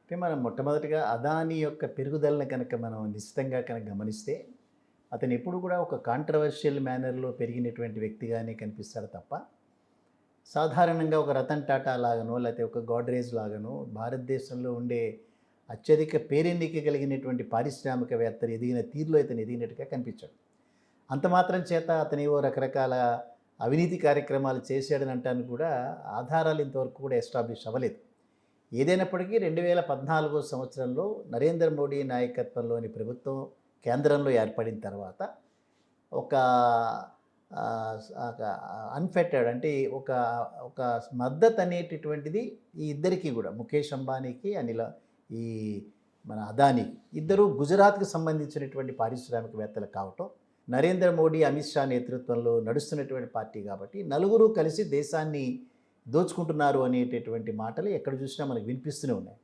అంటే మనం మొట్టమొదటిగా అదానీ యొక్క పెరుగుదలను కనుక మనం నిశితంగా కనుక గమనిస్తే, అతను ఎప్పుడు కూడా ఒక కాంట్రవర్షియల్ మేనర్‌లో పెరిగినటువంటి వ్యక్తిగానే కనిపిస్తాడు తప్ప, సాధారణంగా ఒక రతన్ టాటా లాగానో, లేకపోతే ఒక గోడ్రేజ్ లాగానో భారతదేశంలో ఉండే అత్యధిక పేరెన్నిక కలిగినటువంటి పారిశ్రామికవేత్తలు ఎదిగిన తీరులో ఇతను ఎదిగినట్టుగా కనిపించాడు. అంత మాత్రం చేత అతనేవో రకరకాల అవినీతి కార్యక్రమాలు చేశాడని అనటానికి కూడా ఆధారాలు ఇంతవరకు కూడా ఎస్టాబ్లిష్ అవ్వలేదు. ఏదైనప్పటికీ 2014 సంవత్సరంలో నరేంద్ర మోడీ నాయకత్వంలోని ప్రభుత్వం కేంద్రంలో ఏర్పడిన తర్వాత ఒక ఒక అన్‌ఫెటర్డ్ అంటే ఒక ఒక మద్దతు అనేటటువంటిది ఈ ఇద్దరికీ కూడా ముఖేష్ అంబానీకి, ఈ మన అదానీకి ఇద్దరు గుజరాత్‌కి సంబంధించినటువంటి పారిశ్రామికవేత్తలు కావటం, నరేంద్ర మోడీ, అమిత్ షా నేతృత్వంలో నడుస్తున్నటువంటి పార్టీ కాబట్టి నలుగురు కలిసి దేశాన్ని దోచుకుంటున్నారు అనేటటువంటి మాటలు ఎక్కడ చూసినా మనకు వినిపిస్తూనే ఉన్నాయి.